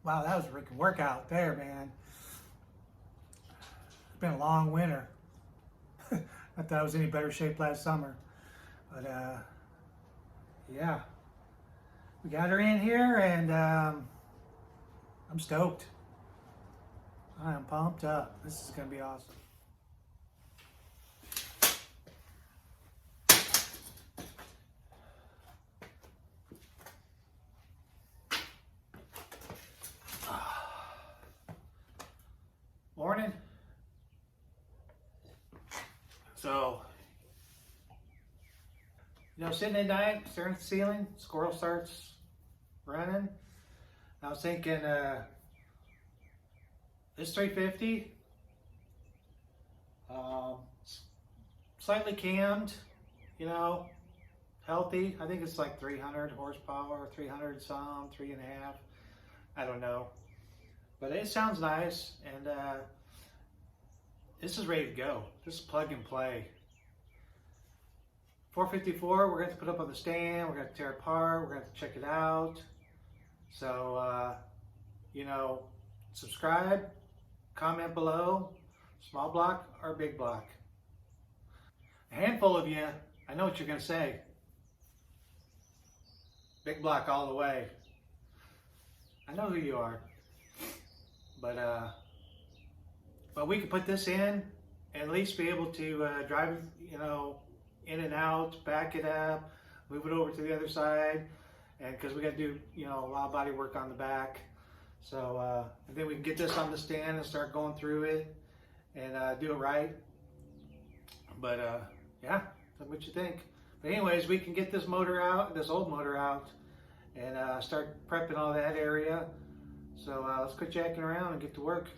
Wow, that was a freaking workout there, man. It's been a long winter. Not that I was in any better shape last summer. But yeah, we got her in here and I'm stoked. I am pumped up. This is going to be awesome. Morning. So, sitting at night, staring at the ceiling, squirrel starts running. I was thinking, this 350, slightly cammed, healthy. I think it's like 300 horsepower, 300 some, 3.5. I don't know. But it sounds nice, and this is ready to go. This is plug and play. 454, we're going to put up on the stand. We're going to tear it apart. We're going to check it out. So, subscribe, comment below, small block or big block. A handful of you, I know what you're going to say. Big block all the way. I know who you are. But we can put this in and at least be able to drive, in and out, back it up, move it over to the other side, and because we got to do, a lot of body work on the back. So and then we can get this on the stand and start going through it and do it right. But yeah, that's what you think. But anyways, we can get this motor out, this old motor out, and start prepping all that area. So let's quit jacking around and get to work.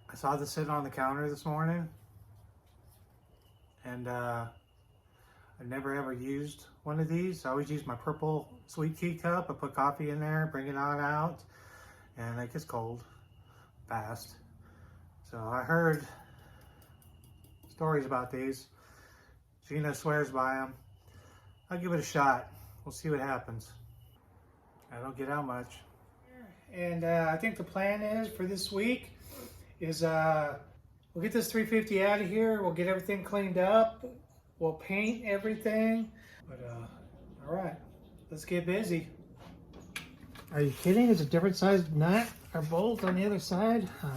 I saw this sitting on the counter this morning, and I've never ever used one of these. I always use my purple sweet tea cup. I put coffee in there, bring it on out, and it gets cold fast. So I heard stories about these. Gina swears by them. I'll give it a shot. We'll see what happens. I don't get out much. And I think the plan is for this week is we'll get this 350 out of here. We'll get everything cleaned up. We'll paint everything. But all right, let's get busy. Are you kidding? It's a different size nut or bolt on the other side. All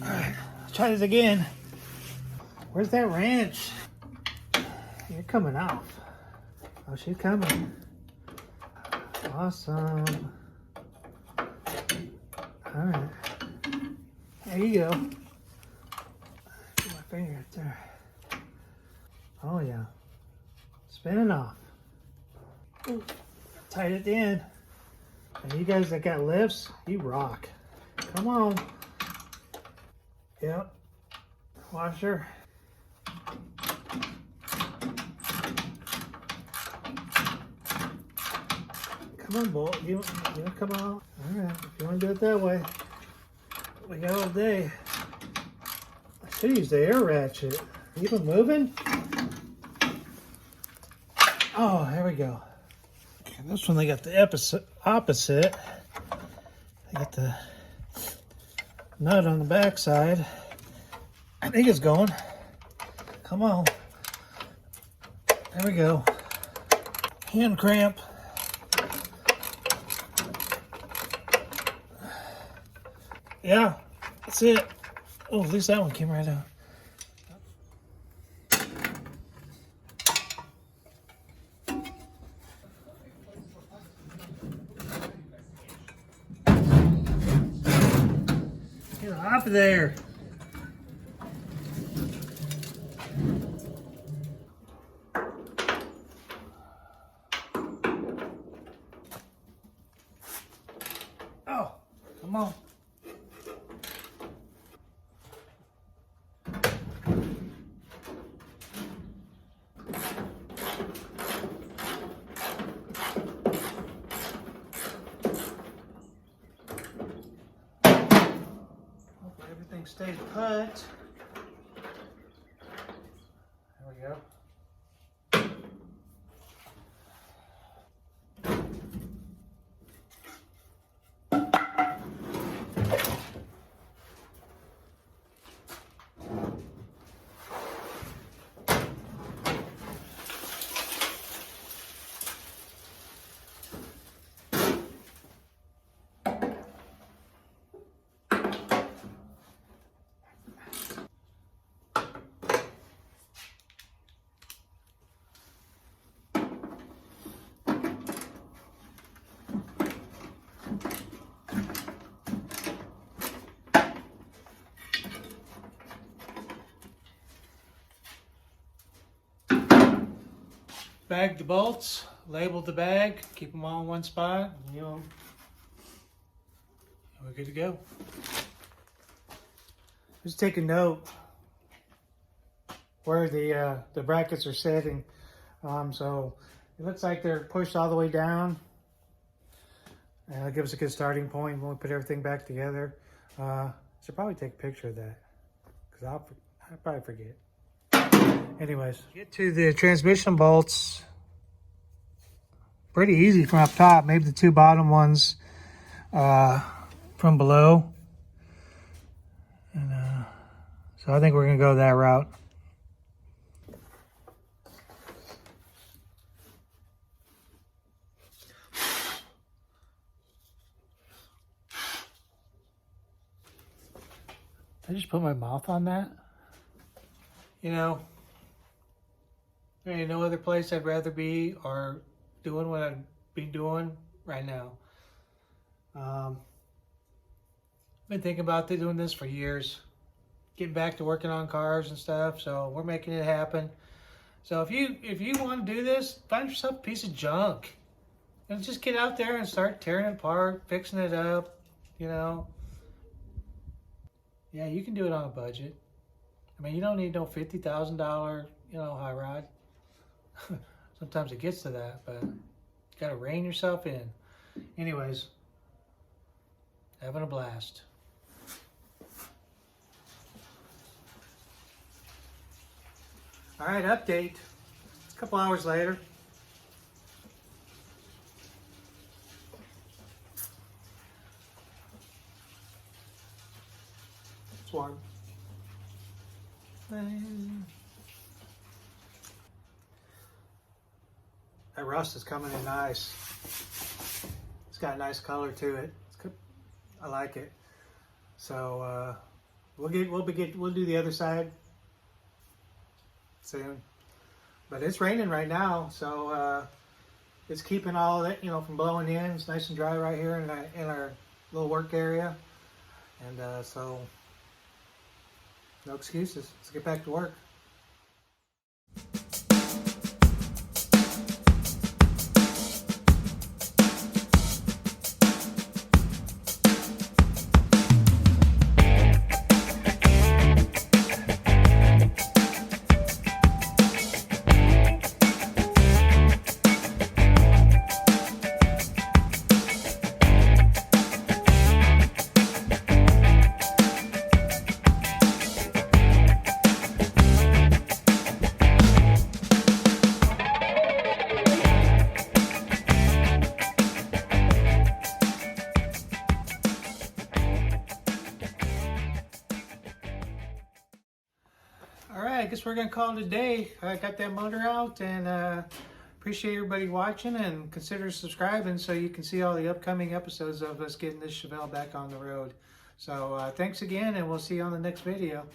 right, let's try this again. Where's that wrench? You're coming off. Oh, she's coming. Awesome. All right. There you go. Put my finger right there. Oh, yeah. Spinning off. Ooh, tight it in. And you guys that got lifts, you rock. Come on. Yep. Washer. Come on, bolt. You come on. All right. If you want to do it that way, we got all day. I should use the air ratchet. Are you even moving? Oh, there we go. Okay, this one they got the opposite. They got the nut on the back side. I think it's going. Come on. There we go. Hand cramp. Yeah, that's it. Oh, at least that one came right out. Get off of there. Oh, come on. Everything stays put. There we go. Bag the bolts, label the bag, keep them all in one spot, and we're good to go. Just take a note where the brackets are sitting. So it looks like they're pushed all the way down. And that gives us a good starting point when we put everything back together. Should probably take a picture of that because I'll probably forget. Anyways, get to the transmission bolts. Pretty easy from up top. Maybe the two bottom ones from below. And so I think we're gonna go that route. Did I just put my mouth on that? You know, there ain't no other place I'd rather be or doing what I'd be doing right now. Been thinking about doing this for years, getting back to working on cars and stuff. So we're making it happen. So if you want to do this, find yourself a piece of junk and just get out there and start tearing it apart, fixing it up. You know, yeah, you can do it on a budget. I mean, you don't need no $50,000, high rod. Sometimes it gets to that, but you got to rein yourself in. Anyways, having a blast. All right, update. A couple hours later. That rust is coming in nice. It's got a nice color to it. I like it. So we'll do the other side soon. But it's raining right now, so it's keeping all of that, from blowing in. It's nice and dry right here in our little work area, and so no excuses. Let's get back to work. I guess we're gonna call it a day. I got that motor out, and appreciate everybody watching, and consider subscribing so you can see all the upcoming episodes of us getting this Chevelle back on the road. So thanks again, and we'll see you on the next video.